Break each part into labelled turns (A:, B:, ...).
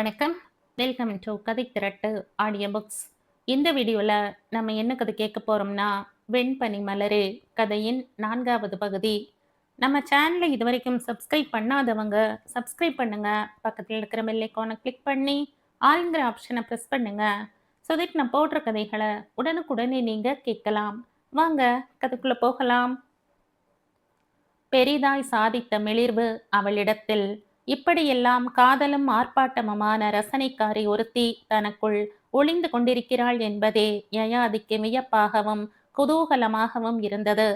A: வணக்கம். Welcome to கதை திரட்டு audio books. இந்த வீடியோல நம்ம என்ன கதை கேட்க போறோம்னா, வெண்பனி மலரே கதையின் 4வது பகுதி. நம்ம சேனலை இதுவரைக்கும் சப்ஸ்கிரைப் பண்ணாதவங்க சப்ஸ்கிரைப் பண்ணுங்க. பக்கத்தில் இருக்கிற பெல் ஐகானை கிளிக் பண்ணி ஆல்ங்கிற ஆப்ஷனை ப்ரெஸ் பண்ணுங்க. ஸோ தட் நான் போடுற கதைகளை உடனுக்குடனே நீங்க கேட்கலாம். வாங்க கதைக்குள்ள போகலாம். பெரிதாய் சாதித்த மிளிர்வு அவளிடத்தில். இப்படியெல்லாம் காதலும் ஆர்ப்பாட்டமுமான ரசனைக்காரி ஒருத்தி தனக்குள் ஒளிந்து கொண்டிருக்கிறாள் என்பதே யயாதிக்கு வியப்பாகவும் குதூகலமாகவும் இருந்தது.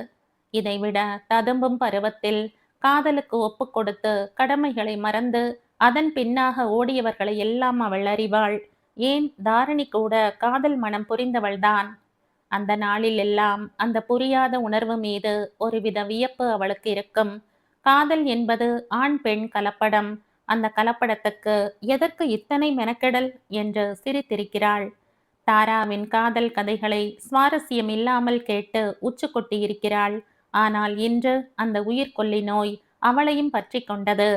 A: இதைவிட ததும்பும் பருவத்தில் காதலுக்கு ஒப்புக்கொடுத்து கடமைகளை மறந்து அதன் பின்னாக ஓடியவர்களை எல்லாம் அவள் அறிவாள். ஏன் தாரணி கூட காதல் மனம் புரிந்தவள்தான். அந்த நாளில் எல்லாம் அந்த புரியாத உணர்வு மீது ஒருவித வியப்பு அவளுக்கு இருக்கும். காதல் என்பது ஆண் பெண் கலப்படம். அந்த கலப்படத்துக்கு எதற்கு இத்தனை மெனக்கெடல் என்று சிரித்திருக்கிறாள். தாராவின் காதல் கதைகளை சுவாரஸ்யம் இல்லாமல் கேட்டு உச்சு கொட்டியிருக்கிறாள். ஆனால் இன்று அந்த உயிர்கொல்லி நோய் அவளையும் பற்றி கொண்டது.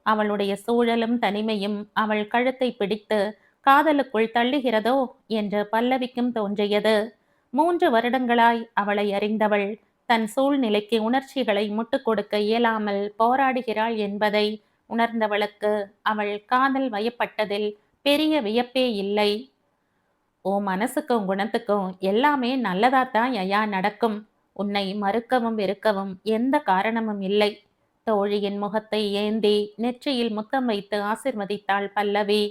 A: அவளுடைய சூழலும் தனிமையும் அவள் கழுத்தை பிடித்து காதலுக்குள் தள்ளுகிறதோ என்று பல்லவிக்கும் தோன்றியது. 3 வருடங்களாய் அவளை அறிந்தவள் தன் சூழ்நிலைக்கு உணர்ச்சிகளை முட்டுக் கொடுக்க இயலாமல் போராடுகிறாள் என்பதை உணர்ந்தவளுக்கு அவள் காதல் வயப்பட்டதில் பெரிய வியப்பே இல்லை. உன் மனசுக்கும் குணத்துக்கும் எல்லாமே நல்லதாத்தான் யயா நடக்கும். உன்னை மறுக்கவும் வெறுக்கவும் எந்த காரணமும் இல்லை. தோழியின் முகத்தை ஏந்தி நெற்றியில் முத்தம் வைத்து ஆசிர்வதித்தாள் பல்லவி.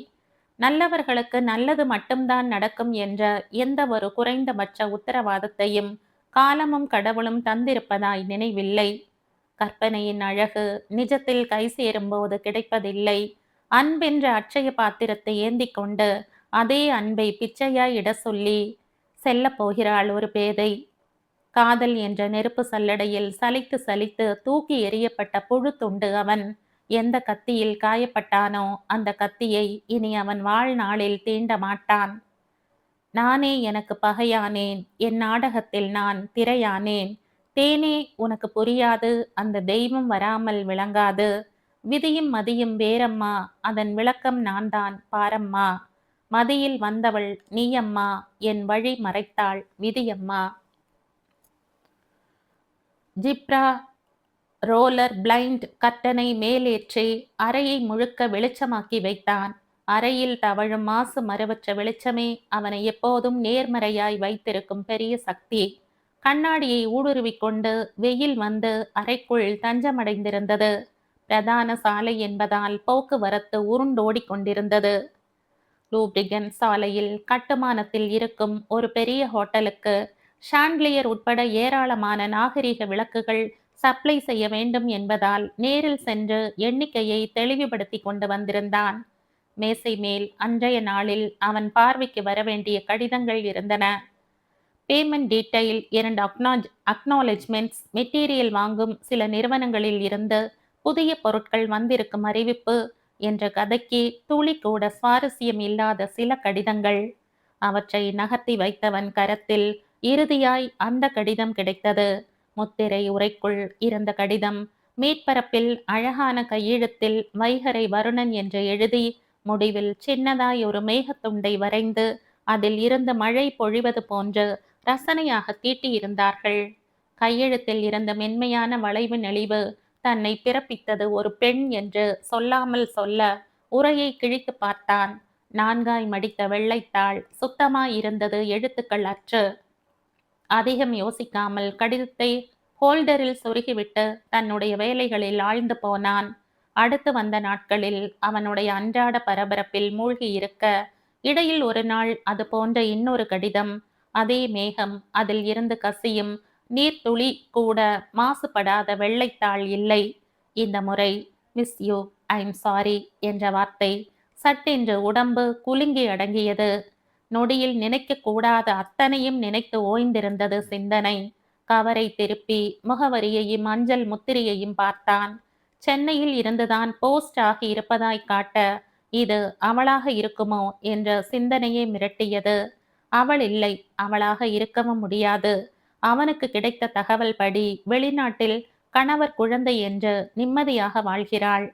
A: நல்லவர்களுக்கு நல்லது மட்டும்தான் நடக்கும் என்ற எந்த ஒரு குறைந்தபட்ச உத்தரவாதத்தையும் காலமும் கடவுளும் தந்திருப்பதாய் நினைவில்லை. கற்பனையின் அழகு நிஜத்தில் கை சேரும்போது கிடைப்பதில்லை. அன்பென்ற அட்சய பாத்திரத்தை ஏந்தி கொண்டு அதே அன்பை பிச்சையாய் இட சொல்லி செல்ல போகிறாள் ஒரு பேதை. காதல் என்ற நெருப்பு சல்லடையில் சலித்து சலித்து தூக்கி எறியப்பட்ட புழு துண்டு அவன். எந்த கத்தியில் காயப்பட்டானோ அந்த கத்தியை இனி அவன் வாழ்நாளில் தீண்ட மாட்டான். நானே எனக்கு பகையானேன். என் நாடகத்தில் நான் திரையானேன். தேனே உனக்கு புரியாது. அந்த தெய்வம் வராமல் விளங்காது. விதியும் மதியும் வேறம்மா. அதன் விளக்கம் நான் தான் பாரம்மா. மதியில் வந்தவள் நீயம்மா. என் வழி மறைத்தாள் விதியம்மா. ஜிப்ரா ரோலர் பிளைண்ட் கர்ட்டனை மேலேற்றி அறையை முழுக்க வெளிச்சமாக்கி வைத்தான். அறையில் தவழும் மாசு மறுவற்ற வெளிச்சமே அவனை எப்போதும் நேர்மறையாய் வைத்திருக்கும் பெரிய சக்தி. கண்ணாடியை ஊடுருவிக் கொண்டு வெயில் வந்து அறைக்குள் தஞ்சமடைந்திருந்தது. பிரதான சாலை என்பதால் போக்குவரத்து உருண்டோடிக் கொண்டிருந்தது. லூப்ரிகன் சாலையில் கட்டுமானத்தில் இருக்கும் ஒரு பெரிய ஹோட்டலுக்கு ஷாண்ட்லியர் உட்பட ஏராளமான நாகரிக விளக்குகள் சப்ளை செய்ய வேண்டும் என்பதால் நேரில் சென்று எண்ணிக்கையை தெளிவுபடுத்தி கொண்டு வந்திருந்தான். மேசை மேல் அன்றைய நாளில் அவன் பார்வைக்கு வரவேண்டிய கடிதங்கள் இருந்தன. பேமெண்ட் டீட்டெயில் 2 அக்னாலெஜ்மெண்ட்ஸ், மெட்டீரியல் வாங்கும் சில நிறுவனங்களில் இருந்து புதிய பொருட்கள் வந்திருக்கும் அறிவிப்பு என்ற கதைக்கு துளி கூட சுவாரஸ்யம் இல்லாத சில கடிதங்கள். அவற்றை நகர்த்தி வைத்தவன் கரத்தில் இறுதியாய் அந்த கடிதம் கிடைத்தது. முத்திரை உரைக்குள் இருந்த கடிதம் மேற்பரப்பில் அழகான கையெழுத்தில் வைகரை வருணன் என்று எழுதி முடிவில் சின்னதாய் ஒரு மேகத்துண்டை வரைந்து அதில் இருந்து மழை பொழிவது போன்று ரசனையாக தீட்டியிருந்தார்கள். கையெழுத்தில் இருந்த மென்மையான வளைவு நெளிவு தன்னை பிறப்பித்தது ஒரு பெண் என்று சொல்லாமல் சொல்ல உரையை கிழித்து பார்த்தான். 4 மடித்த வெள்ளைத்தாள் சுத்தமாய் இருந்தது, எழுத்துக்கள் அற்று. அதிகம் யோசிக்காமல் கடிதத்தை ஹோல்டரில் சொருகிவிட்டு தன்னுடைய வேலைகளில் ஆழ்ந்து போனான். அடுத்து வந்த நாட்களில் அவனுடைய அன்றாட பரபரப்பில் மூழ்கி இருக்க இடையில் ஒரு நாள் அது போன்ற இன்னொரு கடிதம். அதே மேகம், அதில் இருந்து கசியும் நீர்த்துளி கூட மாசுபடாத வெள்ளைத்தாள் இல்லை. இந்த முறை miss you, I am sorry என்ற வார்த்தை சட்டென்று உடம்பு குலுங்கி அடங்கியது. நொடியில் நினைக்க கூடாத அத்தனையும் நினைத்து ஓய்ந்திருந்தது சிந்தனை. கவரை திருப்பி முகவரியையும் அஞ்சல் முத்திரையையும் பார்த்தான். சென்னையில் இருந்துதான் போஸ்ட் ஆகி இருப்பதாய் காட்ட இது அவளாக இருக்குமோ என்ற சிந்தனையே மிரட்டியது. அவள் இல்லை, அவளாக இருக்கவும் முடியாது. அவனுக்கு கிடைத்த தகவல் படி வெளிநாட்டில் கணவர் குழந்தை என்று நிம்மதியாக வாழ்கிறாள்.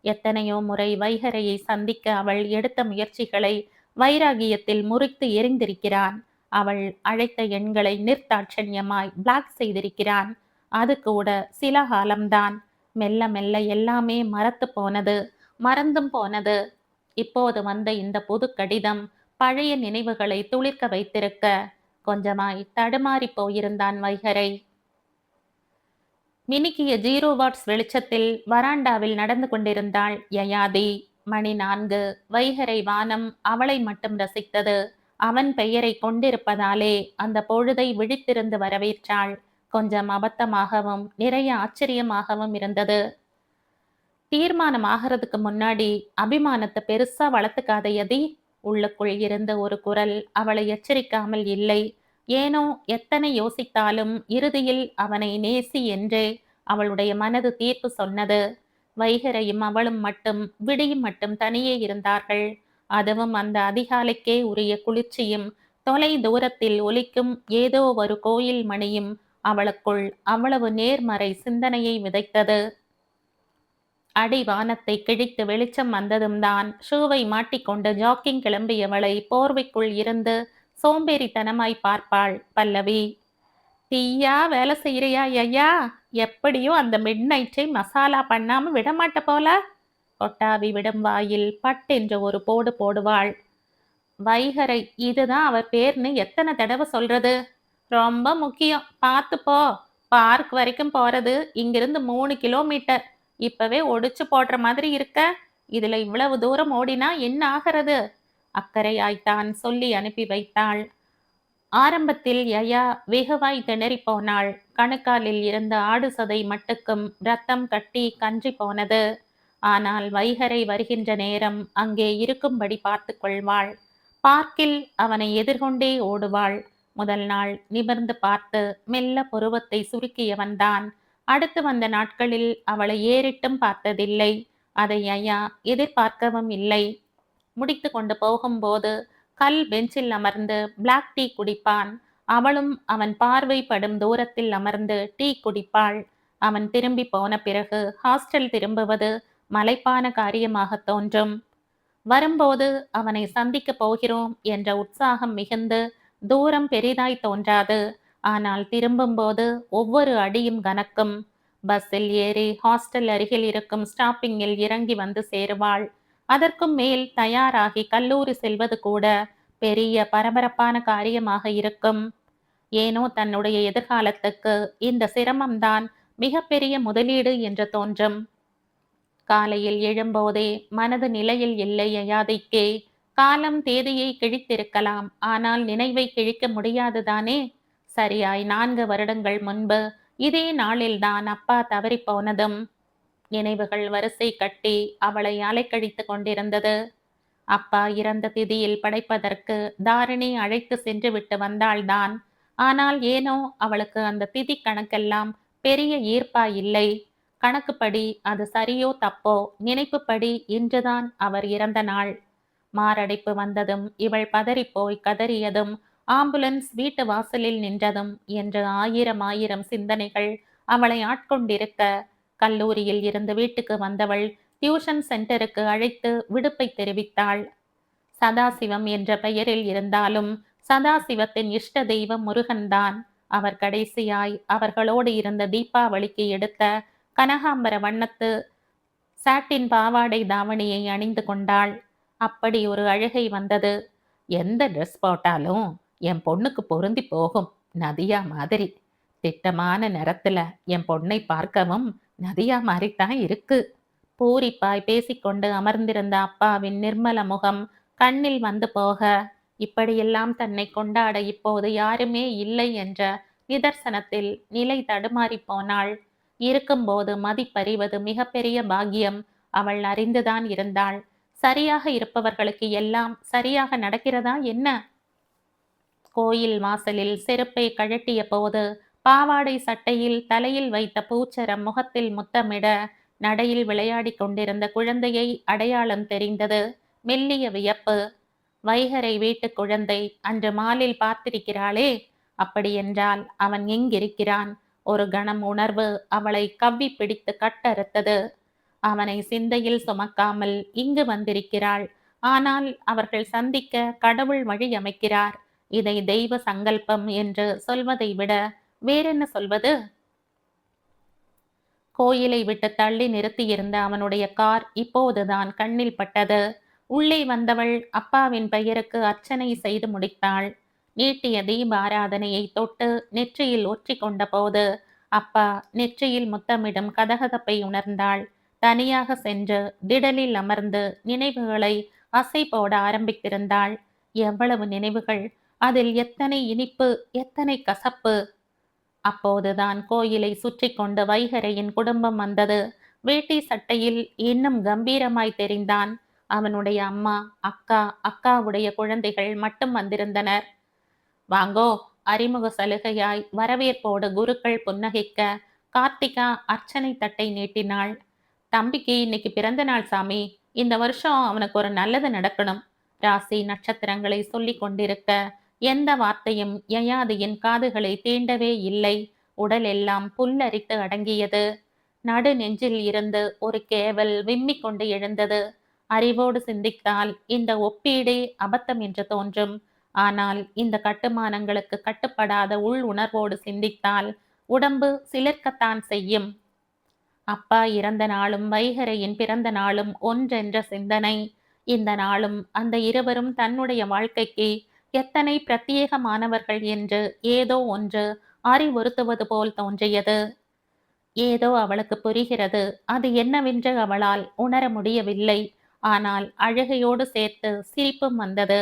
A: எத்தனையோ முறை வைகரையை சந்திக்க அவள் எடுத்த முயற்சிகளை வைராகியத்தில் முறித்து எறிந்திருக்கிறான். அவள் அழைத்த எண்களை நிர்தாட்சண்யமாய் பிளாக் செய்திருக்கிறான். அது கூட சில காலம்தான். மெல்ல மெல்ல எல்லாமே மறந்தும் போனது. இப்போது வந்த இந்த புது கடிதம் பழைய நினைவுகளை துளிர்க்க வைத்திருக்க கொஞ்சமாய் தடுமாறி போயிருந்தான் வைகரை. மினுக்கிய 0 வாட்ஸ் வெளிச்சத்தில் வராண்டாவில் நடந்து கொண்டிருந்தாள் யயாதி. மணி 4. வைகரை வானம் அவளை மட்டும் ரசித்தது. அவன் பெயரை கொண்டிருப்பதாலே அந்த பொழுதை விழித்திருந்து வரவேற்றாள். கொஞ்சம் அபத்தமாகவும் நிறைய ஆச்சரியமாகவும் இருந்தது. தீர்மானம் ஆகிறதுக்கு முன்னாடி அபிமானத்தை பெருசா வளர்த்துக்காத யதி. உள்ளுக்குள் இருந்த ஒரு குரல் அவளை எச்சரிக்காமல் இல்லை. ஏனோ எத்தனை யோசித்தாலும் இறுதியில் அவனை நேசி என்றே அவளுடைய மனது தீர்ப்பு சொன்னது. வைகரையும் அவளும் மட்டும் விடியும் மட்டும் தனியே இருந்தார்கள். அதுவும் அந்த அதிகாலைக்கே உரிய குளிர்ச்சியும் தொலை தூரத்தில் ஒலிக்கும் ஏதோ ஒரு கோயில் மணியும் அவளுக்குள் அவ்வளவு நேர்மறை சிந்தனையை விதைத்தது. அடிவானத்தை கிழித்து வெளிச்சம் வந்ததும் தான் ஷூவை மாட்டிக்கொண்டு ஜாக்கிங் கிளம்பியவளை போர்வைக்குள் இருந்து சோம்பேறித்தனமாய் பார்ப்பாள் பல்லவி. தீயா வேலை செய்யறியா ஐயா? எப்படியும் அந்த மிட் நைட்டை மசாலா பண்ணாம விடமாட்ட போல. கொட்டாவி விடும் வாயில் பட்டென்று ஒரு போடு போடுவாள். வைகரை, இதுதான் அவர் பேர்னு எத்தனை தடவை சொல்றது? ரொம்ப முக்கியம், பார்த்துப்போ. பார்க் வரைக்கும் போறது இங்கிருந்து 3 கிலோமீட்டர். இப்பவே ஒடிச்சு போடுற மாதிரி இருக்க. இதுல இவ்வளவு தூரம் ஓடினா என்ன ஆகிறது? அக்கறையாய்த்தான் சொல்லி அனுப்பி வைத்தாள். ஆரம்பத்தில் யயா வெகுவாய் திணறி போனாள். கணுக்காலில் இருந்த ஆடு சதை மட்டுக்கும் ரத்தம் கட்டி கன்றி போனது. ஆனால் வைகரை வருகின்ற நேரம் அங்கே இருக்கும்படி பார்த்து கொள்வாள். பார்க்கில் அவனை எதிர்கொண்டே ஓடுவாள். முதல் நாள் நிமிர்ந்து பார்த்து மெல்ல புருவத்தை சுருக்கியவன்தான். அடுத்து வந்த நாட்களில் அவளை ஏறிட்டும் பார்த்ததில்லை. அதை ஐயா எதிர்பார்க்கவும் இல்லை. முடித்து கொண்டு போகும்போது கல் பெஞ்சில் அமர்ந்து பிளாக் டீ குடிப்பான். அவளும் அவன் பார்வை படும் தூரத்தில் அமர்ந்து டீ குடிப்பாள். அவன் திரும்பி போன பிறகு ஹாஸ்டல் திரும்புவது மலைப்பான காரியமாக தோன்றும். வரும்போது அவனை சந்திக்க போகிறோம் என்ற உற்சாகம் மிகுந்து தூரம் பெரிதாய் தோன்றாது. ஆனால் திரும்பும்போது ஒவ்வொரு அடியும் கனக்கும். பஸ்ஸில் ஏறி ஹாஸ்டல் அருகில் இருக்கும் ஸ்டாப்பிங்கில் இறங்கி வந்து சேருவாள். அதற்கும் மேல் தயாராகி கல்லூரி செல்வது கூட பெரிய பரபரப்பான காரியமாக இருக்கும். ஏனோ தன்னுடைய எதிர்காலத்துக்கு இந்த சிரமம்தான் மிகப்பெரிய முதலீடு என்று தோன்றும். காலையில் எழும்போதே மனது நிலையில் இல்லை யயாதிக்கே. காலம் தேதியை கிழித்திருக்கலாம், ஆனால் நினைவை கிழிக்க முடியாதுதானே. சரியாய் 4 வருடங்கள் முன்பு இதே நாளில்தான் அப்பா தவறி போனதும் நினைவுகள் வரிசை கட்டி அவளை அலைக்கழித்து கொண்டிருந்தது. அப்பா இறந்த திதியில் படைப்பதற்கு தாரிணி அழைத்து சென்று விட்டு வந்தாள்தான். ஆனால் ஏனோ அவளுக்கு அந்த திதி கணக்கெல்லாம் பெரிய ஈர்ப்பா இல்லை. கணக்குப்படி அது சரியோ தப்போ, நினைப்புப்படி இன்றுதான் அவர் இறந்த நாள். மாரடைப்பு வந்ததும் இவள் பதறிப்போய் கதறியதும் ஆம்புலன்ஸ் வீட்டு வாசலில் நின்றதும் என்று ஆயிரம் சிந்தனைகள் அவளை ஆட்கொண்டிருக்க கல்லூரியில் இருந்து வீட்டுக்கு வந்தவள் டியூஷன் சென்டருக்கு அழைத்து விடுப்பை தெரிவித்தாள். சதாசிவம் என்ற பெயரில் இருந்தாலும் சதாசிவத்தின் இஷ்ட தெய்வம் முருகன்தான். அவர் கடைசியாய் அவர்களோடு இருந்த தீபாவளிக்கு எடுத்த கனகாம்பர வண்ணத்து சாட்டின் பாவாடை தாவணியை அணிந்து கொண்டாள். அப்படி ஒரு அழுகை வந்தது. எந்த ட்ரெஸ் போட்டாலும் என் பொண்ணுக்கு பொருந்தி போகும், நதியா மாதிரி. திட்டமான நிறத்துல என் பொண்ணை பார்க்கவும் நதியா மாதிரித்தான் இருக்கு. பூரிப்பாய் பேசிக்கொண்டு அமர்ந்திருந்த அப்பாவின் நிர்மல முகம் கண்ணில் வந்து போக, இப்படியெல்லாம் தன்னை கொண்டாட இப்போது யாருமே இல்லை என்ற நிதர்சனத்தில் நிலை தடுமாறி போனாள். இருக்கும்போது மதிப்பறிவது மிகப்பெரிய பாக்கியம். அவள் அறிந்துதான் இருந்தாள். சரியாக இருப்பவர்களுக்கு எல்லாம் சரியாக நடக்கிறதா என்ன? கோயில் வாசலில் செருப்பை கழட்டிய போது பாவாடை சட்டையில் தலையில் வைத்த பூச்சரம் முகத்தில் முத்தமிட நடையில் விளையாடி கொண்டிருந்த குழந்தையை அடையாளம் தெரிந்தது. மெல்லிய வியப்பு. வைகரை வீட்டு குழந்தை அன்று மாலில் பார்த்திருக்கிறாளே, அப்படியென்றால் அவன் எங்கிருக்கிறான்? ஒரு கணம் உணர்வு அவளை கவ்வி பிடித்து கட்டறுத்தது. அவனை சிந்தையில் சுமக்காமல் இங்கு வந்திருக்கிறாள். ஆனால் அவர்கள் சந்திக்க கடவுள் வழி அமைக்கிறார். இதை தெய்வ சங்கல்பம் என்று சொல்வதை விட வேறென்ன சொல்வது? கோயிலை விட்டு தள்ளி நிறுத்தியிருந்த அவனுடைய கார் இப்போதுதான் கண்ணில் பட்டது. உள்ளே வந்தவள் அப்பாவின் பெயருக்கு அர்ச்சனை செய்து முடித்தாள். நீட்டிய தீப ஆராதனையை தொட்டு நெற்றியில் ஒற்றி கொண்ட போது அப்பா நெற்றியில் முத்தமிடும் கதகதப்பை உணர்ந்தாள். தனியாக சென்று திடலில் அமர்ந்து நினைவுகளை அசை போட ஆரம்பித்திருந்தாள். எவ்வளவு நினைவுகள்! அதில் எத்தனை இனிப்பு, எத்தனை கசப்பு! அப்போதுதான் கோயிலை சுற்றி கொண்டு வைகரையின் குடும்பம் வந்தது. வேட்டி சட்டையில் இன்னும் கம்பீரமாய் தெரிந்தான். அவனுடைய அம்மா, அக்கா, அக்காவுடைய குழந்தைகள் மட்டும் வந்திருந்தனர். வாங்கோ! அறிமுக சலுகையாய் வரவேற்போடு குருக்கள் புன்னகைக்க கார்த்திகா அர்ச்சனை தட்டை நீட்டினாள். தம்பிக்கு இன்னைக்கு பிறந்த நாள் சாமி. இந்த வருஷம் அவனுக்கு ஒரு நல்லது நடக்கணும். ராசி நட்சத்திரங்களை சொல்லி கொண்டிருக்க எந்த வார்த்தையும் யயாதியின் காதுகளை தீண்டவே இல்லை. உடல் எல்லாம் புல்லரித்து அடங்கியது. நடு நெஞ்சில் இருந்து ஒரு கேவல் விம்மிக் கொண்டு எழுந்தது. அறிவோடு சிந்தித்தால் இந்த ஒப்பீடே அபத்தம் என்று தோன்றும். ஆனால் இந்த கட்டுமானங்களுக்கு கட்டுப்படாத உள் உணர்வோடு சிந்தித்தால் உடம்பு சிலிர்க்கத்தான் செய்யும். அப்பா இறந்த நாளும் வைகரையின் பிறந்த நாளும் ஒன்றென்ற சிந்தனை. இந்த நாளும் அந்த இருவரும் தன்னுடைய வாழ்க்கைக்கு எத்தனை பிரத்யேகமானவர்கள் என்று ஏதோ ஒன்று அறிவுறுத்துவது போல் தோன்றியது. ஏதோ அவளுக்கு புரிகிறது. அது என்னவென்று அவளால் உணர முடியவில்லை. ஆனால் அழுகையோடு சேர்த்து சிரிப்பும் வந்தது.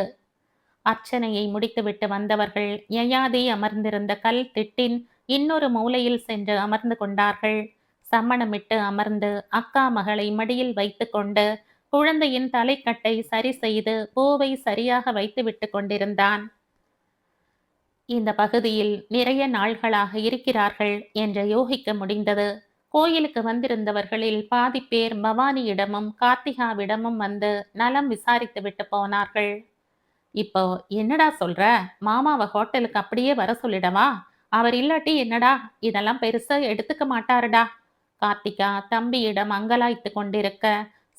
A: அர்ச்சனையை முடித்துவிட்டு வந்தவர்கள் யயாதி அமர்ந்திருந்த கல் திட்டின் இன்னொரு மூலையில் சென்று அமர்ந்து கொண்டார்கள். சம்மணமிட்டு அமர்ந்து அக்கா மகளை மடியில் வைத்து கொண்டு குழந்தையின் தலைக்கட்டை சரி செய்து பூவை சரியாக வைத்து விட்டு கொண்டிருந்தான். இந்த பகுதியில் நிறைய நாள்களாக இருக்கிறார்கள் என்று யோகிக்க முடிந்தது. கோயிலுக்கு வந்திருந்தவர்களில் பாதி பேர் பவானியிடமும் கார்த்திகாவிடமும் வந்து நலம் விசாரித்து விட்டு போனார்கள். இப்போ என்னடா சொல்ற? மாமாவை ஹோட்டலுக்கு அப்படியே வர சொல்லிடவா? அவர் இல்லாட்டி என்னடா, இதெல்லாம் பெருசா எடுத்துக்க மாட்டாருடா. கார்த்திகா தம்பியிடம் அங்கலாய்த்து கொண்டிருக்க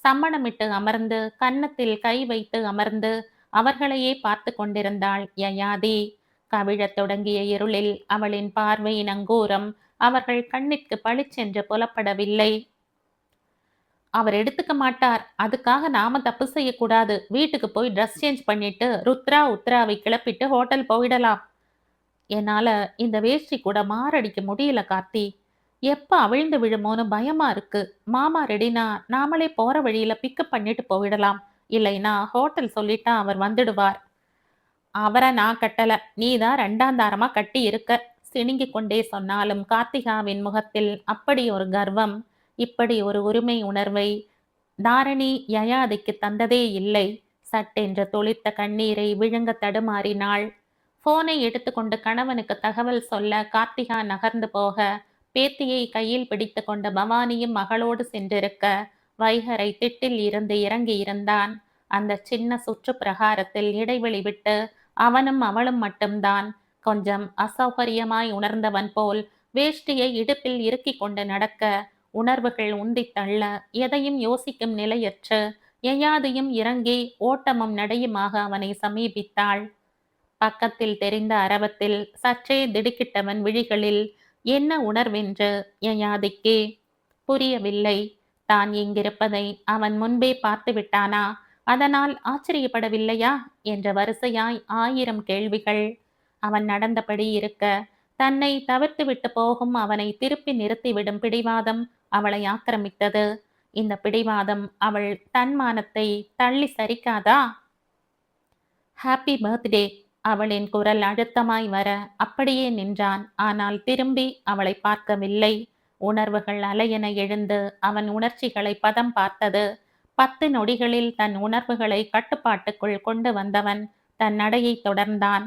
A: சம்மணமிட்டு அமர்ந்து கன்னத்தில் கை வைத்து அமர்ந்து அவர்களையே பார்த்து கொண்டிருந்தாள் யயாதி. கவிழத் தொடங்கிய இருளில் அவளின் பார்வை நங்கூரம் அவர்கள் கண்ணிற்கு பளிச்சென்று புலப்படவில்லை. அவர் எடுத்துக்க மாட்டார், அதுக்காக நாம தப்பு செய்யக்கூடாது. வீட்டுக்கு போய் ட்ரெஸ் சேஞ்ச் பண்ணிட்டு ருத்ரா உத்ராவை கிளப்பிட்டு ஹோட்டல் போயிடலாம். என்னால இந்த வேஷ்டி கூட மாரடிக்க முடியல கார்த்தி. எப்ப அவிழ்ந்து விழுமோன்னு பயமா இருக்கு. மாமா ரெடினா நாமளே போற வழியில பிக்கப் பண்ணிட்டு போயிடலாம். இல்லைனா ஹோட்டல் சொல்லிட்டா அவர் வந்துடுவார். அவரை நான் கட்டல, நீதான் ரெண்டாந்தாரமா கட்டி இருக்க. சிணுங்கிக் கொண்டே சொன்னாலும் கார்த்திகாவின் முகத்தில் அப்படி ஒரு கர்வம், இப்படி ஒரு உரிமை உணர்வை தாரணி யயாதிக்கு தந்ததே இல்லை. சட்டென்று துளித்த கண்ணீரை விழுங்க தடுமாறினாள். போனை எடுத்துக்கொண்டு கணவனுக்கு தகவல் சொல்ல கார்த்திகா நகர்ந்து போக பேத்தியை கையில் பிடித்து கொண்ட பவானியும் மகளோடு சென்றிருக்க வைகரை திட்டில் இருந்து இறங்கி இருந்தான். அந்த சின்ன சுற்று பிரகாரத்தில் இடைவெளி விட்டு அவனும் அவளும் மட்டும்தான். கொஞ்சம் அசௌகரியமாய் உணர்ந்தவன் போல் வேஷ்டியை இடுப்பில் இறுக்கிக் கொண்டு நடக்க உணர்வுகள் உந்தித் தள்ள எதையும் யோசிக்கும் நிலையற்று யயாதியும் இறங்கி ஓட்டமும் நடையுமாக அவனை சமீபித்தாள். பக்கத்தில் தெரிந்த அரவத்தில் சற்றே திடுக்கிட்டவன் விழிகளில் என்ன உணர்வென்று யயாதிக்கே புரியவில்லை. தான் இங்கிருப்பதை அவன் முன்பே பார்த்து விட்டானா? அதனால் ஆச்சரியப்படவில்லையா என்ற வரிசையாய் 1000 கேள்விகள். அவன் நடந்தபடி இருக்க தன்னை தவிர்த்து விட்டு போகும் அவனை திருப்பி நிறுத்திவிடும் பிடிவாதம் அவளை ஆக்கிரமித்தது. இந்த பிடிவாதம் அவள் தன்மானத்தை தள்ளி சரிக்காதா? Happy birthday! அவளின் குரல் அழுத்தமாய் வர அப்படியே நின்றான். ஆனால் திரும்பி அவளை பார்க்கவில்லை. உணர்வுகள் அலையென எழுந்து அவன் உணர்ச்சிகளை பதம் பார்த்தது. 10 நொடிகளில் தன் உணர்வுகளை கட்டுப்பாட்டுக்குள் கொண்டு வந்தவன் தன் நடையை தொடர்ந்தான்.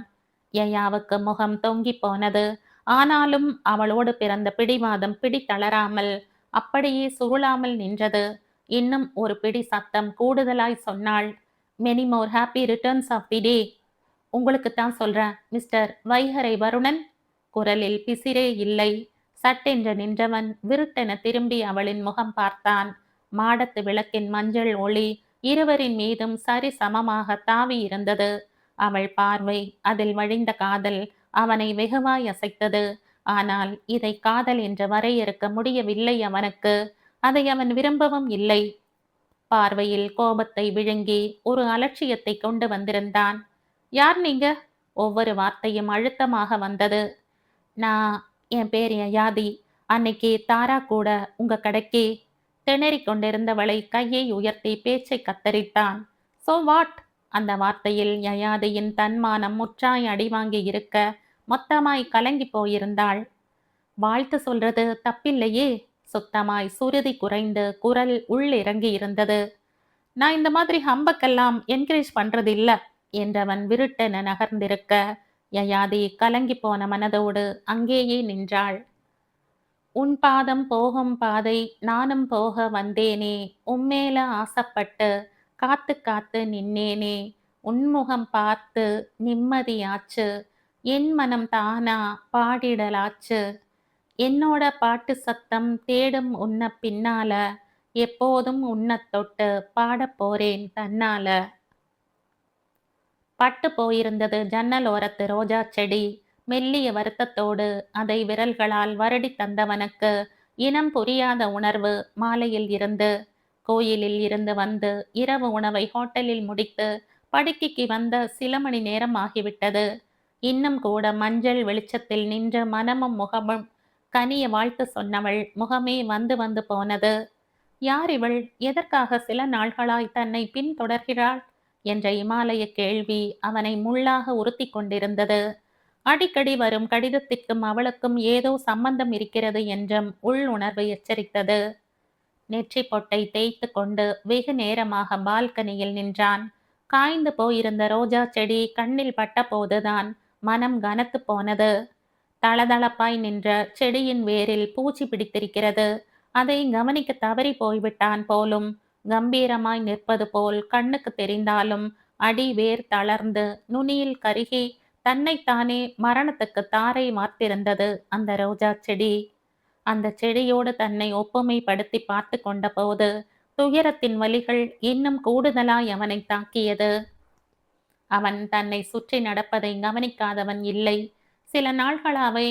A: யயாவுக்கு முகம் தொங்கி போனது. ஆனாலும் அவளோடு பிறந்த பிடிவாதம் பிடித்தளராமல் அப்படியே சுருளாமல் நின்றது. இன்னும் ஒரு பிடி சத்தம் கூடுதலாய் சொன்னாள். Many more happy returns of the day. உங்களுக்குத்தான் சொல்றேன் மிஸ்டர் வைகரை வருணன். குரலில் பிசிரே இல்லை. சட்டென்று நின்றவன் விருட்டென திரும்பி அவளின் முகம் பார்த்தான். மாடத்து விளக்கின் மஞ்சள் ஒளி இருவரின் மீதும் சரி சமமாக தாவி இருந்தது. அவள் பார்வை, அதில் வழிந்த காதல் அவனை வெகுவாய் அசைத்தது. ஆனால் இதை காதல் என்று வரையறுக்க முடியவில்லை அவனுக்கு. அதை அவன் விரும்பவும் இல்லை. பார்வையில் கோபத்தை விழுங்கி ஒரு அலட்சியத்தை கொண்டு வந்திருந்தான். யார் நீங்க? ஒவ்வொரு வார்த்தையும் அழுத்தமாக வந்தது. நான் என் பேர் யயாதி. அன்னைக்கு தாரா கூட உங்க கடைக்கு. திணறிக் கொண்டிருந்தவளை கையை உயர்த்தி பேச்சை கத்தரித்தான். So what? அந்த வார்த்தையில் யயாதியின் தன்மானம் முற்றாய் அடிவாங்கி இருக்க மொத்தமாய் கலங்கி போயிருந்தாள். வாழ்த்து சொல்றது தப்பில்லையே. சுத்தமாய் சுருதி குறைந்து குரல் உள்ளிறங்கி இருந்தது. நான் இந்த மாதிரி ஹம்பக்கெல்லாம் என்கரேஜ் பண்றது இல்ல என்றவன் விருட்டென நகர்ந்திருக்க யயாதி கலங்கி போன மனதோடு அங்கேயே நின்றாள். உன் பாதம் போகும் பாதை நானும் போக வந்தேனே, உம்மேல ஆசைப்பட்டு காத்து காத்து நின்னேனே, உன்முகம் பார்த்து நிம்மதியாச்சு, என் மனம் தானா பாடிடலாச்சு, என்னோட பாட்டு சத்தம் தேடும் உன்ன பின்னால, எப்போதும் உன்னை தொட்டு பாடப் போறேன் தன்னால. பட்டு போயிருந்தது ஜன்னல் ஓரத்து ரோஜா செடி. மெல்லிய வருத்தத்தோடு அதை விரல்களால் வருடி தந்தவனுக்கு இனம் புரியாத உணர்வு மாலையில் இருந்து. கோயிலில் இருந்து வந்து இரவு உணவை ஹோட்டலில் முடித்து படுக்கைக்கு வந்த சில மணி நேரம் ஆகிவிட்டது. இன்னும் கூட மஞ்சள் வெளிச்சத்தில் நின்ற மனமும் முகமும் கனிய வாழ்த்து சொன்னவள் முகமே வந்து வந்து போனது. யார் இவள்? எதற்காக சில நாள்களாய் தன்னை பின்தொடர்கிறாள் என்ற இமாலய கேள்வி அவனை முள்ளாக உறுத்தி கொண்டிருந்தது. அடிக்கடி வரும் கடிதத்திற்கும் அவளுக்கும் ஏதோ சம்பந்தம் இருக்கிறது என்றும் உள் உணர்வு எச்சரித்தது. நெற்றி பொட்டை தேய்த்து கொண்டு வெகு நேரமாக பால்கனியில் நின்றான். காய்ந்து போயிருந்த ரோஜா செடி கண்ணில் பட்ட போதுதான் மனம் கனத்து போனது. தளதளப்பாய் நின்ற செடியின் வேரில் பூச்சி பிடித்திருக்கிறது. அதை கவனிக்க தவறி போய்விட்டான் போலும். கம்பீரமாய் நிற்பது போல் கண்ணுக்கு தெரிந்தாலும் அடி வேர் தளர்ந்து நுனியில் கருகி தன்னைத்தானே மரணத்துக்கு தாரை வார்த்திருந்தது அந்த ரோஜா செடி. அந்த செடியோடு தன்னை ஒப்புமைப்படுத்தி பார்த்து கொண்ட போது துயரத்தின் வலிகள் இன்னும் கூடுதலாய் அவனை தாக்கியது. அவன் தன்னை சுற்றி நடப்பதை கவனிக்காதவன் இல்லை. சில நாள்களாவே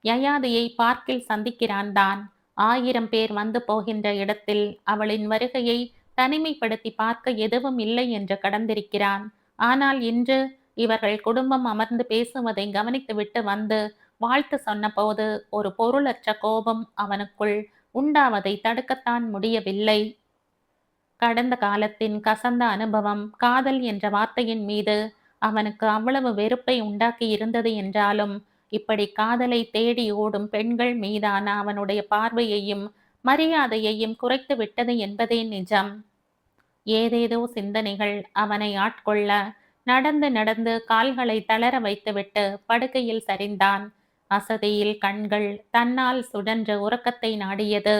A: யயாதியை பார்க்கில் சந்திக்கிறான் தான். 1000 பேர் வந்து போகின்ற இடத்தில் அவளின் வருகையை தனிமைப்படுத்தி பார்க்க எதுவும் இல்லை என்று கடந்திருக்கிறான். ஆனால் இன்று இவர்கள் குடும்பம் அமர்ந்து பேசுவதை கவனித்துவிட்டு வந்து வாழ்த்து சொன்னபோது ஒரு பொருளற்ற கோபம் அவனுக்குள் உண்டாவதை தடுக்கத்தான் முடியவில்லை. கடந்த காலத்தின் கசந்த அனுபவம் காதல் என்ற வார்த்தையின் மீது அவனுக்கு அவ்வளவு வெறுப்பை உண்டாக்கி இருந்தது என்றாலும் இப்படி காதலை தேடி ஓடும் பெண்கள் மீதான அவனுடைய பார்வையையும் மரியாதையையும் குறைத்து விட்டது என்பதே நிஜம். ஏதேதோ சிந்தனைகள் அவனை ஆட்கொள்ள நடந்து நடந்து கால்களை தளர வைத்துவிட்டு படுக்கையில் சரிந்தான். அசதியில் கண்கள் தன்னால் சுழன்ற உறக்கத்தை நாடியது.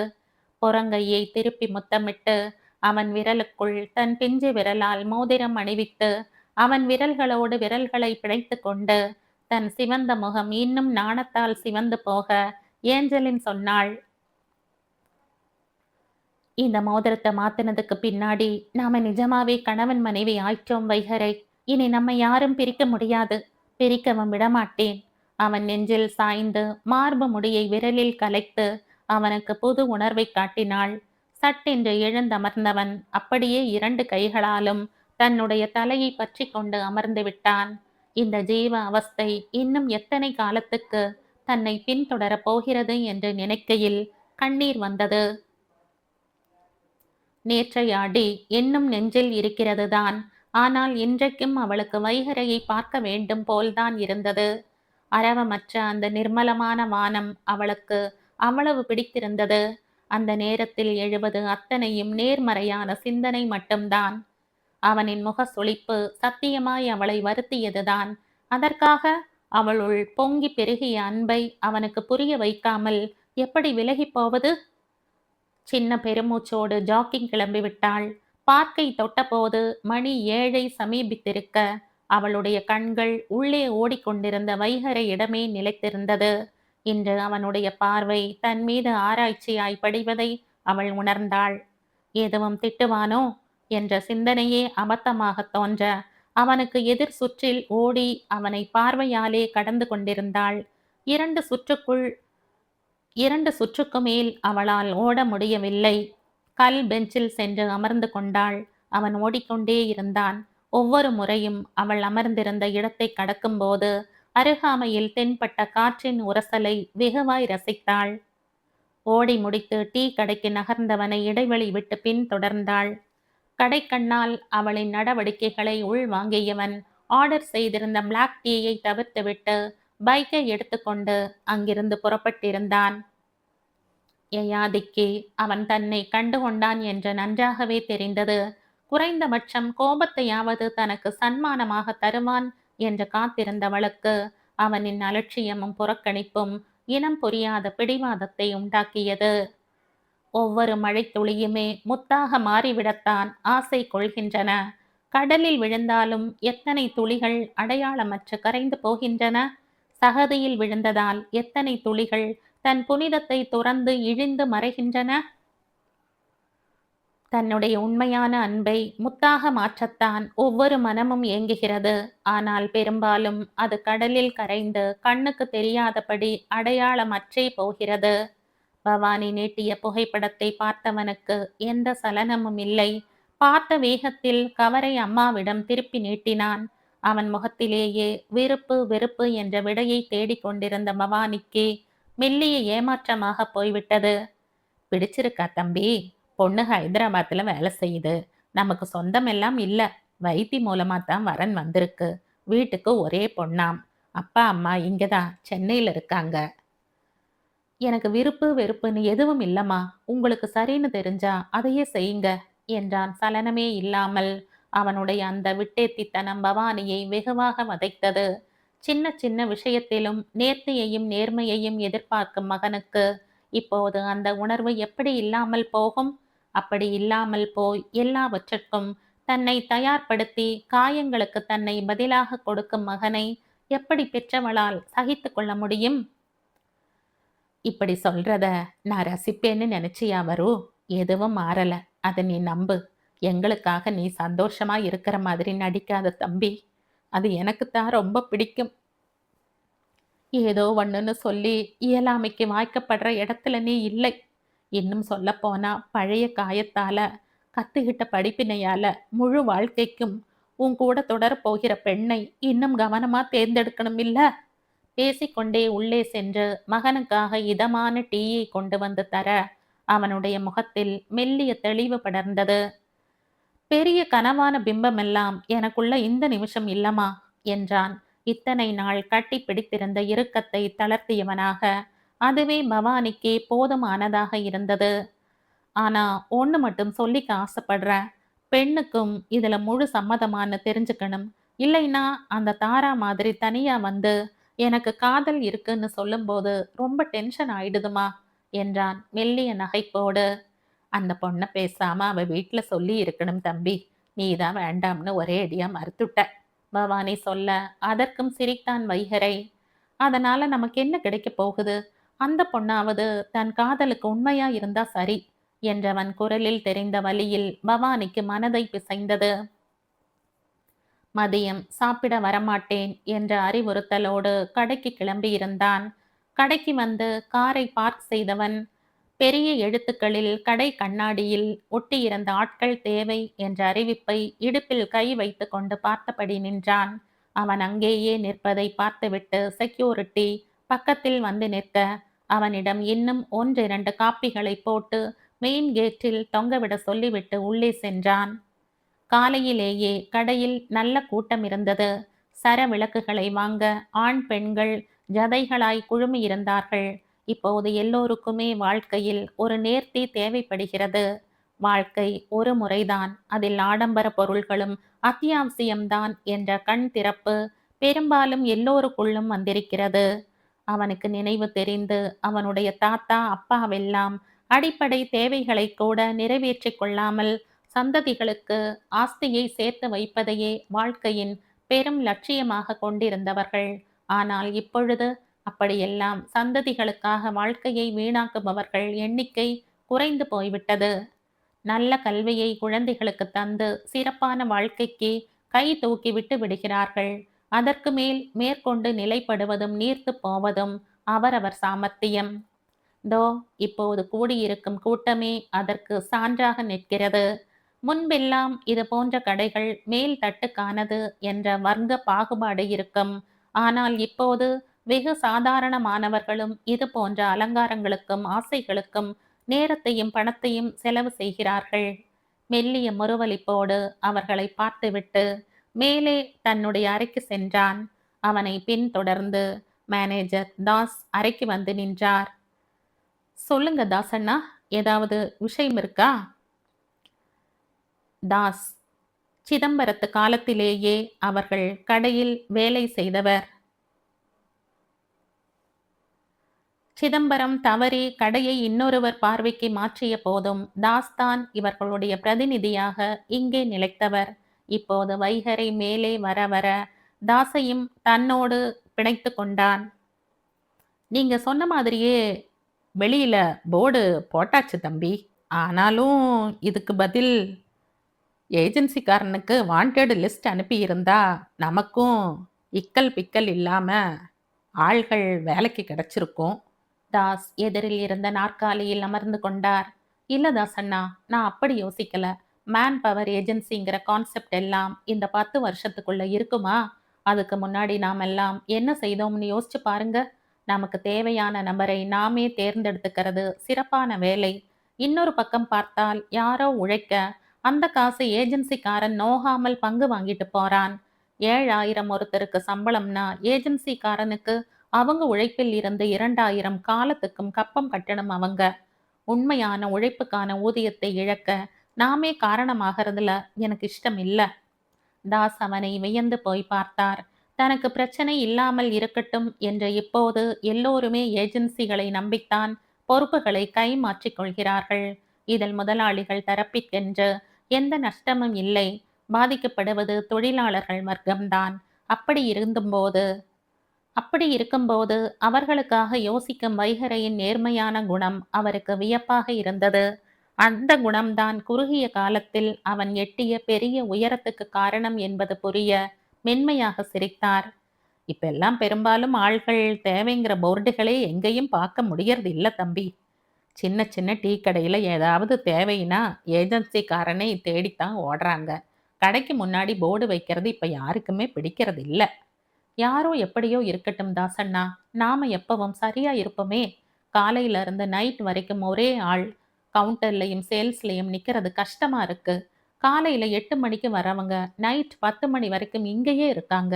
A: புறங்கையை திருப்பி முத்தமிட்டு அவன் விரலுக்குள் தன் பிஞ்சு விரலால் மோதிரம் அணிவித்து அவன் விரல்களோடு விரல்களை பிணைத்து கொண்டு தன் சிவந்த முகம் இன்னும் நாணத்தால் சிவந்து போக ஏஞ்சலின் சொன்னாள், இந்த மோதிரத்தை மாத்தினதுக்கு பின்னாடி நாம நிஜமாவே கணவன் மனைவி ஆயிற்றோம் வைகரை. இனி நம்ம யாரும் பிரிக்க முடியாது. பிரிக்கவும் விடமாட்டேன். அவன் நெஞ்சில் சாய்ந்து மார்பு முடியை விரலில் கலைத்து அவனுக்கு புது உணர்வை காட்டினாள். சட்டென்று எழுந்தமர்ந்தவன் அப்படியே 2 கைகளாலும் தன்னுடைய தலையை பற்றி கொண்டு அமர்ந்து விட்டான். இந்த ஜீவ அவஸ்தை இன்னும் எத்தனை காலத்துக்கு தன்னை பின்தொடரப் போகிறது என்று நினைக்கையில் கண்ணீர் வந்தது. நேற்றைய அடி இன்னும் நெஞ்சில் இருக்கிறது தான். ஆனால் இன்றைக்கும் அவளுக்கு வைகரையை பார்க்க வேண்டும் போல்தான் இருந்தது. அரவமற்ற அந்த நிர்மலமான வானம் அவளுக்கு அவ்வளவு பிடித்திருந்தது. அந்த நேரத்தில் எழுவது அத்தனையும் நேர்மறையான சிந்தனை மட்டும்தான். அவனின் முக சுளிப்பு சத்தியமாய் அவளை வருத்தியதுதான். அதற்காக அவளுள் பொங்கி பெருகிய அன்பை அவனுக்கு புரிய வைக்காமல் எப்படி விலகி போவது? சின்ன பெருமூச்சோடு ஜாக்கிங் கிளம்பிவிட்டாள். பார்க்கை தொட்டபோது மணி 7 சமீபித்திருக்க அவளுடைய கண்கள் உள்ளே ஓடிக்கொண்டிருந்த வைகரை இடமே நிலைத்திருந்தது. இன்று அவனுடைய பார்வை தன் மீது ஆராய்ச்சியாய் படிவதை அவள் உணர்ந்தாள். எதுவும் திட்டுவானோ என்ற சிந்தனையே அபத்தமாகத் தோன்ற அவனுக்கு எதிர் சுற்றில் ஓடி அவனை பார்வையாலே கடந்து கொண்டிருந்தாள். 2 சுற்றுக்கு மேல் அவளால் ஓட முடியவில்லை. கல் பெஞ்சில் சென்று அமர்ந்து கொண்டாள். அவன் ஓடிக்கொண்டே இருந்தான். ஒவ்வொரு முறையும் அவள் அமர்ந்திருந்த இடத்தை கடக்கும்போது அருகாமையில் தென்பட்ட காற்றின் உரசலை வெகுவாய் ரசித்தாள். ஓடி முடித்து டீ கடைக்கு நகர்ந்தவனை இடைவெளி விட்டு பின் தொடர்ந்தாள். கடைக்கண்ணால் அவளின் நடவடிக்கைகளை உள்வாங்கியவன் ஆர்டர் செய்திருந்த பிளாக் டீயை தவிர்த்துவிட்டு பைக்கை எடுத்துக்கொண்டு அங்கிருந்து புறப்பட்டிருந்தான். யயாதிக்கே அவன் தன்னை கண்டுகொண்டான் என்று நன்றாகவே தெரிந்தது. குறைந்தபட்சம் கோபத்தையாவது தனக்கு சன்மானமாக தருவான் என்று காத்திருந்தவளுக்கு அவனின் அலட்சியமும் புறக்கணிப்பும் இனம் புரியாத பிடிவாதத்தை உண்டாக்கியது. ஒவ்வொரு மழைத்துளியுமே முத்தாக மாறிவிடத்தான் ஆசை கொள்கின்றன. கடலில் விழுந்தாலும் எத்தனை துளிகள் அடையாளமற்று கரைந்து போகின்றன. சகதியில் விழுந்ததால் எத்தனை துளிகள் தன் புனிதத்தை துறந்து இழிந்து மறைகின்றன. தன்னுடைய உண்மையான அன்பை முத்தாக மாற்றத்தான் ஒவ்வொரு மனமும் ஏங்குகிறது. ஆனால் பெரும்பாலும் அது கடலில் கரைந்து கண்ணுக்கு தெரியாதபடி அடையாளமற்றே போகிறது. பவானி நீட்டிய புகைப்படத்தை பார்த்தவனுக்கு எந்த சலனமும் இல்லை. பார்த்த வேகத்தில் கவரை அம்மாவிடம் திருப்பி நீட்டினான். அவன் முகத்திலேயே வெறுப்பு வெறுப்பு என்ற விடையை தேடிக்கொண்டிருந்த பவானிக்கு மெல்லிய ஏமாற்றமாக போய்விட்டது. பிடிச்சிருக்கா தம்பி? பொண்ணு ஹைதராபாத்ல வேலை செய்யுது. நமக்கு சொந்தம் எல்லாம் இல்ல. வைத்தி மூலமா தான் வரன் வந்திருக்கு. வீட்டுக்கு ஒரே பொண்ணாம். அப்பா அம்மா இங்கதான் சென்னையில இருக்காங்க. எனக்கு விருப்பு வெறுப்புன்னு எதுவும் இல்லம்மா. உங்களுக்கு சரின்னு தெரிஞ்சா அதையே செய்யுங்க என்றான் சலனமே இல்லாமல். அவனுடைய அந்த விட்டேத்தித்தனம் பவானியை வெகுவாக வதைத்தது. சின்ன சின்ன விஷயத்திலும் நேர்த்தியையும் நேர்மையையும் எதிர்பார்க்கும் மகனுக்கு இப்போது அந்த உணர்வு எப்படி இல்லாமல் போகும்? அப்படி இல்லாமல் போய் எல்லாவற்றிற்கும் தன்னை தயார்படுத்தி காயங்களுக்கு தன்னை பதிலாக கொடுக்கும் மகனை எப்படி பெற்றவளால் சகித்து கொள்ள முடியும்? இப்படி சொல்றத நான் ரசிப்பேன்னு நினைச்சியா வரு? எதுவும் மாறல. அதை நீ நம்பு. எங்களுக்காக நீ சந்தோஷமா இருக்கிற மாதிரி நடிக்காத தம்பி. அது எனக்குத்தான் ரொம்ப பிடிக்கும். ஏதோ ஒண்ணுன்னு சொல்லி இயலாமைக்கு வாய்க்கப்படுற இடத்துல நீ இல்லை. இன்னும் சொல்ல போனா பழைய காயத்தால கத்துக்கிட்ட படிப்பினையால முழு வாழ்க்கைக்கும் உன் கூட தொடர போகிற பெண்ணை இன்னும் கவனமா தேர்ந்தெடுக்கணும் இல்ல? பேசிக்கொண்டே உள்ளே சென்று மகனுக்காக இதமான டீயை கொண்டு வந்து தர அவனுடைய முகத்தில் மெல்லிய தெளிவு படர்ந்தது. பெரிய கனவான பிம்பமெல்லாம் எனக்குள்ள இந்த நிமிஷம் இல்லமா என்றான். இத்தனை நாள் கட்டி பிடித்திருந்த இறுக்கத்தை தளர்த்தியவனாக. அதுவே பவானிக்கு போதுமானதாக இருந்தது. ஆனா ஒண்ணு மட்டும் சொல்லிக்க ஆசைப்படுறேன். பெண்ணுக்கும் இதுல முழு சம்மதமானு தெரிஞ்சுக்கணும். இல்லைன்னா அந்த தாரா மாதிரி தனியா வந்து எனக்கு காதல் இருக்குன்னு சொல்லும்போது ரொம்ப டென்ஷன் ஆயிடுதுமா என்றான் மெல்லிய நகைப்போடு. அந்த பொண்ணை பேசாம அவ வீட்டுல சொல்லி இருக்கணும் தம்பி. நீதான் வேண்டாம்னு ஒரே அடியா மறுத்துட்ட பவானி சொல்ல அதற்கும் சிரித்தான் வைகரை. அதனால நமக்கு என்ன கிடைக்க போகுது? அந்த பொண்ணாவது தன் காதலுக்கு உண்மையா இருந்தா சரி என்றவன் குரலில் தெரிந்த வழியில் பவானிக்கு மனதை பிசைந்தது. மதியம் சாப்பிட வரமாட்டேன் என்ற அறிவுறுத்தலோடு கடைக்கு கிளம்பியிருந்தான். கடைக்கு வந்து காரை பார்க் செய்தவன் பெரிய எழுத்துக்களில் கடை கண்ணாடியில் ஒட்டியிருந்த ஆட்கள் தேவை என்ற அறிவிப்பை இடுப்பில் கை வைத்து கொண்டு பார்த்தபடி நின்றான். அவன் அங்கேயே நிற்பதை பார்த்துவிட்டு செக்யூரிட்டி பக்கத்தில் வந்து நிற்க அவனிடம் இன்னும் 1-2 காப்பிகளை போட்டு மெயின் கேட்டில் தொங்கவிட சொல்லிவிட்டு உள்ளே சென்றான். காலையிலேயே கடையில் நல்ல கூட்டம் இருந்தது. சர விளக்குகளை வாங்க ஆண் பெண்கள் ஜதைகளாய் குழுமியிருந்தார்கள். இப்போது எல்லோருக்குமே வாழ்க்கையில் ஒரு நேர்த்தி தேவைப்படுகிறது. வாழ்க்கை ஒரு முறைதான், அதில் ஆடம்பர பொருள்களும் அத்தியாவசியம்தான் என்ற கண் திறப்பு பெரும்பாலும் எல்லோருக்குள்ளும் வந்திருக்கிறது. அவனுக்கு நினைவு தெரிந்து அவனுடைய தாத்தா அப்பாவெல்லாம் அடிப்படை தேவைகளை கூட நிறைவேற்றிக் கொள்ளாமல் சந்ததிகளுக்கு ஆஸ்தியை சேர்த்து வைப்பதையே வாழ்க்கையின் பெரும் லட்சியமாக கொண்டிருந்தவர்கள். ஆனால் இப்பொழுது அப்படியெல்லாம் சந்ததிகளுக்காக வாழ்க்கையை வீணாக்குபவர்கள் எண்ணிக்கை குறைந்து போய்விட்டது. நல்ல கல்வியை குழந்தைகளுக்கு தந்து சிறப்பான வாழ்க்கைக்கு கை தூக்கி விட்டு விடுகிறார்கள். அதற்கு மேல் மேற்கொண்டு நிலைப்படுவதும் நீர்த்துப் போவதும் அவரவர் சாமர்த்தியம். தோ இப்போது கூடியிருக்கும் கூட்டமே அதற்கு சான்றாக நிற்கிறது. முன்பெல்லாம் இது போன்ற கடைகள் மேல் தட்டுக்கானது என்ற வர்க்க பாகுபாடு இருக்கும். ஆனால் இப்போது வெகு சாதாரணமானவர்களும் இது போன்ற அலங்காரங்களுக்கும் ஆசைகளுக்கும் நேரத்தையும் பணத்தையும் செலவு செய்கிறார்கள். மெல்லிய முறுவலிப்போடு அவர்களை பார்த்துவிட்டு மேலே தன்னுடைய அறைக்கு சென்றான். அவனை பின்தொடர்ந்து மேனேஜர் தாஸ் அறைக்கு வந்து நின்றார். சொல்லுங்க தாசண்ணா, ஏதாவது விஷயம் இருக்கா? தாஸ் சிதம்பரத்து காலத்திலேயே அவர்கள் கடையில் வேலை செய்தவர். சிதம்பரம் தவறி கடையை இன்னொருவர் பார்வைக்கு மாற்றிய போதும் தாஸ்தான் இவர்களுடைய பிரதிநிதியாக இங்கே நிலைத்தவர். இப்போது வைகரை மேலே வர வர தாசையும் தன்னோடு பிணைத்து கொண்டான். நீங்க சொன்ன மாதிரியே வெளியில போர்டு போட்டாச்சு தம்பி. ஆனாலும் இதுக்கு பதில் ஏஜென்சிக்காரனுக்கு வாண்டட் லிஸ்ட் அனுப்பியிருந்தா நமக்கும் இக்கல் பிக்கல் இல்லாம ஆள்கள் வேலைக்கு கிடைச்சிருக்கும். தாஸ் எதிரில் இருந்த நாற்காலியில் அமர்ந்து கொண்டார். இல்ல தாசண்ணா, நான் அப்படி யோசிக்கல. மேன் பவர் ஏஜென்சிங்கிற கான்செப்ட் எல்லாம் இந்த 10 வருஷத்துக்குள்ள இருக்குமா? அதுக்கு முன்னாடி நாம் எல்லாம் என்ன செய்தோம்னு யோசிச்சு பாருங்க. நமக்கு தேவையான நபரை நாமே தேர்ந்தெடுத்துக்கிறது சிறப்பான வேலை. இன்னொரு பக்கம் பார்த்தால் யாரோ உழைக்க அந்த காசு ஏஜென்சிக்காரன் நோகாமல் பங்கு வாங்கிட்டு போறான். 7,000 ஒருத்தருக்கு சம்பளம்னா ஏஜென்சிக்காரனுக்கு அவங்க உழைப்பில் இருந்து 2,000 காலத்துக்கும் கப்பம் கட்டணும். அவங்க உண்மையான உழைப்புக்கான ஊதியத்தை இழக்க நாமே காரணமாகறதுல எனக்கு இஷ்டம் இல்ல. தாஸ் அவனை வியந்து போய் பார்த்தார். தனக்கு பிரச்சனை இல்லாமல் இருக்கட்டும் என்ற இப்போது எல்லோருமே ஏஜென்சிகளை நம்பித்தான் பொறுப்புகளை கை மாற்றிக் கொள்கிறார்கள். இதில் முதலாளிகள் தரப்பிற்கென்று எந்த நஷ்டமும் இல்லை. பாதிக்கப்படுவது தொழிலாளர்கள் வர்க்கம்தான். அப்படி இருக்கும்போது அவர்களுக்காக யோசிக்கும் வைகரையின் நேர்மையான குணம் அவருக்கு வியப்பாக இருந்தது. அந்த குணம்தான் குறுகிய காலத்தில் அவன் எட்டிய பெரிய உயரத்துக்கு காரணம் என்பது புரிய மென்மையாக சிரித்தார். இப்பெல்லாம் பெரும்பாலும் ஆள்கள் தேவைங்கிற போர்டுகளே எங்கேயும் பார்க்க முடியறது இல்ல தம்பி. சின்ன சின்ன டீ கடையில் ஏதாவது தேவைன்னா ஏஜென்சிக்காரனை தேடித்தான் ஓடுறாங்க. கடைக்கு முன்னாடி போர்டு வைக்கிறது இப்போ யாருக்குமே பிடிக்கிறது இல்லை. யாரோ எப்படியோ இருக்கட்டும் தாசண்ணா, நாம எப்பவும் சரியா இருப்போமே. காலையில இருந்து நைட் வரைக்கும் ஒரே ஆள் கவுண்டர்லையும் சேல்ஸ்லையும் நிற்கிறது கஷ்டமா இருக்கு. காலையில 8 மணிக்கு வரவங்க நைட் 10 மணி வரைக்கும் இங்கேயே இருக்காங்க.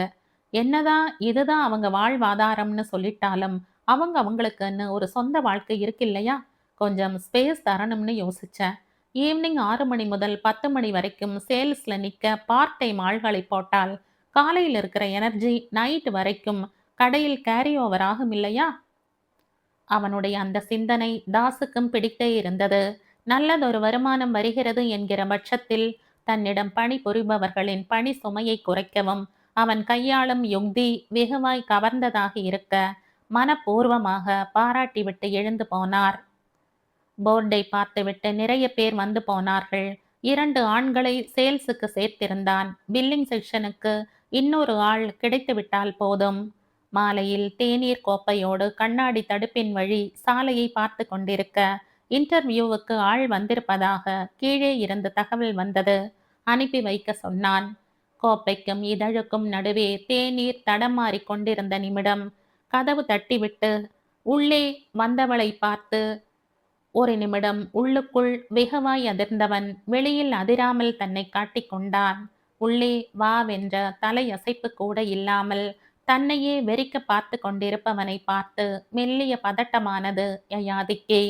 A: என்னதான் இதுதான் அவங்க வாழ்வாதாரம்னு சொல்லிட்டாலும் அவங்களுக்குன்னு ஒரு சொந்த வாழ்க்கை இருக்கு இல்லையா? கொஞ்சம் ஸ்பேஸ் தரணும்னு யோசிச்சேன். ஈவினிங் 6 மணி முதல் 10 மணி வரைக்கும் சேல்ஸ்ல நிற்க பார்ட் டைம் ஆள்களை போட்டால் காலையில் இருக்கிற எனர்ஜி நைட் வரைக்கும் கடையில் கேரி ஓவர் ஆகும் இல்லையா? அவனுடைய அந்த சிந்தனை தாசுக்கும் பிடித்தே இருந்தது. நல்லதொரு வருமானம் வருகிறது என்கிற பட்சத்தில் தன்னிடம் பணி புரிபவர்களின் பணி சுமையை குறைக்கவும் அவன் கையாளும் யுக்தி வெகுவாய் கவர்ந்ததாக இருக்க மனப்பூர்வமாக பாராட்டிவிட்டு எழுந்து போனார். போர்டை பார்த்துவிட்டு நிறைய பேர் வந்து போனார்கள். 2 ஆண்களை சேல்ஸுக்கு சேர்த்திருந்தான். பில்லிங் செக்ஷனுக்கு இன்னொரு ஆள் கிடைத்துவிட்டால் போதும். மாலையில் தேநீர் கோப்பையோடு கண்ணாடி தடுப்பின் வழி சாலையை பார்த்து கொண்டிருக்க இன்டர்வியூவுக்கு ஆள் வந்திருப்பதாக கீழே இருந்து தகவல் வந்தது. அனுப்பி வைக்க சொன்னான். கோப்பைக்கும் இதழுக்கும் நடுவே தேநீர் தடமாறி கொண்டிருந்த நிமிடம் கதவு தட்டிவிட்டு உள்ளே வந்தவளை பார்த்து ஒரு நிமிடம் உள்ளுக்குள் வெகுவாய் அதிர்ந்தவன் வெளியில் அதிராமல் தன்னை காட்டிக்கொண்டான். உள்ளே வாவென்ற தலையசைப்பு கூட இல்லாமல் தன்னையே வெறிக்க பார்த்து கொண்டிருப்பவனை பார்த்து மெல்லிய பதட்டமானது யயாதிக்கே.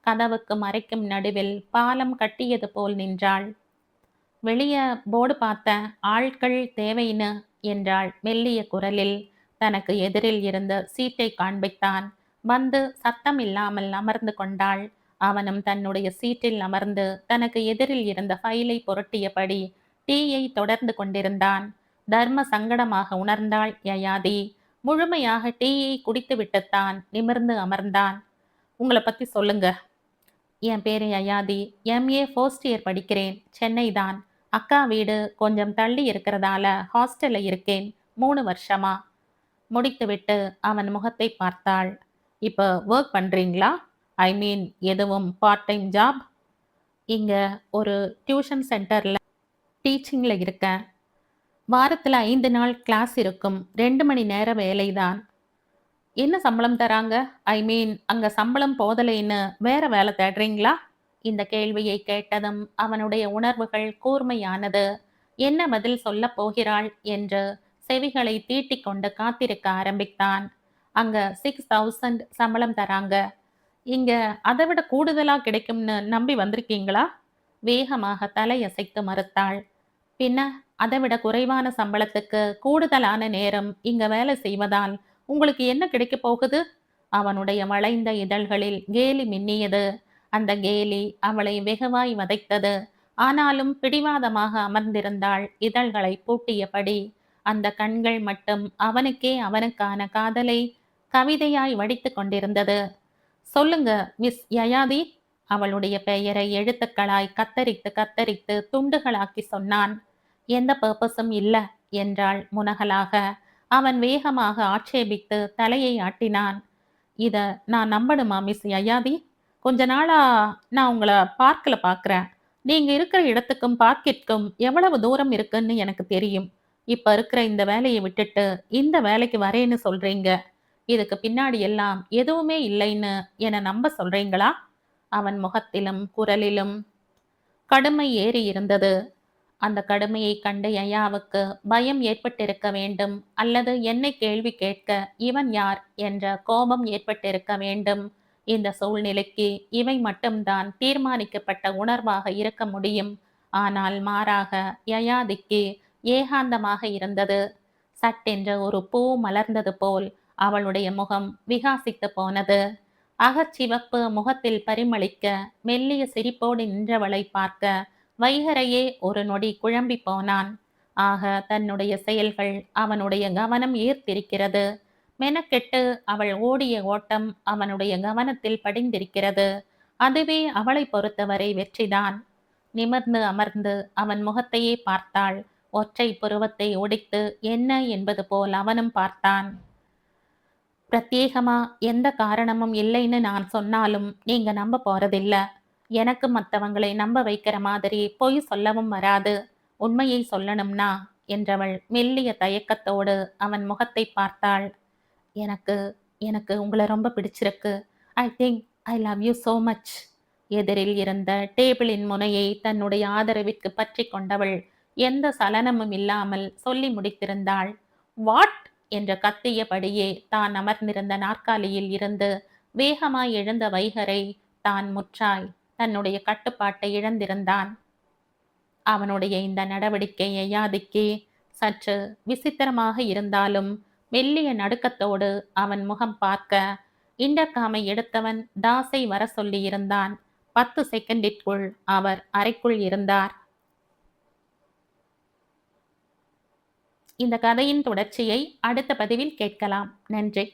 A: கதவுக்கு மறைக்கும் நடுவில் பாலம் கட்டியது போல் நின்றாள். வெளிய போர்டு பார்த்த ஆட்கள் தேவைன்னு என்றாள் மெல்லிய குரலில். தனக்கு எதிரில் இருந்த சீட்டை காண்பித்தான். வந்து சத்தம் இல்லாமல் அமர்ந்து கொண்டாள். அவனும் தன்னுடைய சீட்டில் அமர்ந்து தனக்கு எதிரில் இருந்த ஃபைலை புரட்டியபடி டீயை தொடர்ந்து கொண்டிருந்தான். தர்ம சங்கடமாக உணர்ந்தாள் யயாதி. முழுமையாக டீயை குடித்து விட்டுத்தான் நிமிர்ந்து அமர்ந்தான். உங்களை பத்தி சொல்லுங்க. என் பேரு யயாதி. எம்ஏ ஃபர்ஸ்ட் இயர் படிக்கிறேன். சென்னை தான். அக்கா வீடு கொஞ்சம் தள்ளி இருக்கிறதால ஹாஸ்டல்ல இருக்கேன். 3 வருஷமா. முடித்துவிட்டு அவன் முகத்தை பார்த்தாள். இப்ப வொர்க் பண்றீங்களா? ஐ மீன் எதுவும் பார்ட் டைம் ஜாப்? இங்க ஒரு டியூஷன் சென்டர்ல டீச்சிங்ல இருக்கேன். வாரத்துல 5 நாள் கிளாஸ் இருக்கும். 2 மணி நேர வேலைதான். என்ன சம்பளம் தராங்க? ஐ மீன் அங்க சம்பளம் போதலைன்னு வேற வேலை தேடுறீங்களா? இந்த கேள்வியை கேட்டதும் அவனுடைய உணர்வுகள் கூர்மையானது. என்ன பதில் சொல்லப் போகிறாள் என்று செவிகளை தீட்டிக் கொண்டு காத்திருக்க ஆரம்பித்தான். அங்க 6000 சம்பளம் தராங்க. இங்க அதை விட கூடுதலா கிடைக்கும்னு நம்பி வந்திருக்கீங்களா? வேகமாக தலையசைத்து மறுத்தாள். பின்ன அதை விட குறைவான சம்பளத்துக்கு கூடுதலான நேரம் இங்க வேலை செய்வதால் உங்களுக்கு என்ன கிடைக்கப் போகுது? அவனுடைய வளைந்த இதழ்களில் கேலி மின்னியது. அந்த கேலி அவளை வெகுவாய் வதைத்தது. ஆனாலும் பிடிவாதமாக அமர்ந்திருந்தாள் இதழ்களை பூட்டியபடி. அந்த கண்கள் மட்டும் அவனுக்கே அவனுக்கான காதலை கவிதையாய் வடித்து கொண்டிருந்தது. சொல்லுங்க மிஸ் யயாதி. அவளுடைய பெயரை எழுத்துக்களாய் கத்தரித்து கத்தரித்து துண்டுகளாக்கி சொன்னான். எந்த பர்பஸும் இல்ல என்றாள் முனகலாக. அவன் வேகமாக ஆட்சேபித்து தலையை ஆட்டினான். இத நான் நம்பணுமா மிஸ் யயாதி? கொஞ்ச நாளா நான் உங்களை பார்க்கல பார்க்குறேன். நீங்க இருக்கிற இடத்துக்கும் பார்க்கிற்கும் எவ்வளவு தூரம் இருக்குன்னு எனக்கு தெரியும். இப்ப இருக்கிற இந்த வேலையை விட்டுட்டு இந்த வேலைக்கு வரேன்னு சொல்றீங்க. இதுக்கு பின்னாடி எல்லாம் எதுவுமே இல்லைன்னு என்னை நம்ப சொல்றீங்களா? அவன் முகத்திலும் குரலிலும் கடுமை ஏறி இருந்தது. அந்த கடுமையை கண்டு யயாவுக்கு பயம் ஏற்பட்டிருக்க வேண்டும், அல்லது என்னை கேள்வி கேட்க இவன் யார் என்ற கோபம் ஏற்பட்டிருக்க வேண்டும். இந்த சூழ்நிலைக்கு இவை மட்டும்தான் தீர்மானிக்கப்பட்ட உணர்வாக இருக்க முடியும். ஆனால் மாறாக யயாதிக்கு ஏகாந்தமாக இருந்தது. சட்டென்ற ஒரு பூ மலர்ந்தது போல் அவளுடைய முகம் விகாசித்து போனது. அகச்சிவப்பு முகத்தில் பரிமளிக்க மெல்லிய சிரிப்போடு நின்றவளை பார்க்க வைகரையே ஒரு நொடி குழம்பி போனான். ஆக தன்னுடைய செயல்கள் அவனுடைய கவனம் ஈர்த்திருக்கிறது. மெனக்கெட்டு அவள் ஓடிய ஓட்டம் அவனுடைய கவனத்தில் படிந்திருக்கிறது. அதுவே அவளை பொறுத்தவரை வெற்றிதான். நிமிர்ந்து அமர்ந்து அவன் முகத்தையே பார்த்தாள். ஒற்றை புருவத்தை ஒடித்து என்ன என்பது போல் அவனும் பார்த்தான். பிரத்யேகமா எந்த காரணமும் இல்லைன்னு நான் சொன்னாலும் நீங்க நம்ப போறதில்ல. எனக்கு மற்றவங்களை நம்ப வைக்கிற மாதிரி பொய் சொல்லவும் வராது. உண்மையை சொல்லணும்னா என்றவள் மெல்லிய தயக்கத்தோடு அவன் முகத்தை பார்த்தாள். எனக்கு எனக்கு உங்களை ரொம்ப பிடிச்சிருக்கு. I think I love you so much. எதிரில் இருந்த டேபிளின் முனையை தன்னுடைய ஆதரவிற்கு பற்றி கொண்டவள் எந்த சலனமும் இல்லாமல் சொல்லி முடித்திருந்தாள். வாட் என்று கத்தியபடியே தான் அமர்ந்திருந்த நாற்காலியில் இருந்து வேகமாய் எழுந்த வைகரை தான் முற்றாய் தன்னுடைய கட்டுப்பாட்டை இழந்திருந்தான். அவனுடைய இந்த நடவடிக்கை யயாதிக்கு சற்று விசித்திரமாக இருந்தாலும் மெல்லிய நடுக்கத்தோடு அவன் முகம் பார்க்க இன்டர்காமை எடுத்தவன் தாஸை வர சொல்லியிருந்தான். 10 செகண்டிற்குள் அவர் அறைக்குள் இருந்தார். இந்த கதையின் தொடர்ச்சியை அடுத்த பதிவில் கேட்கலாம். நன்றி.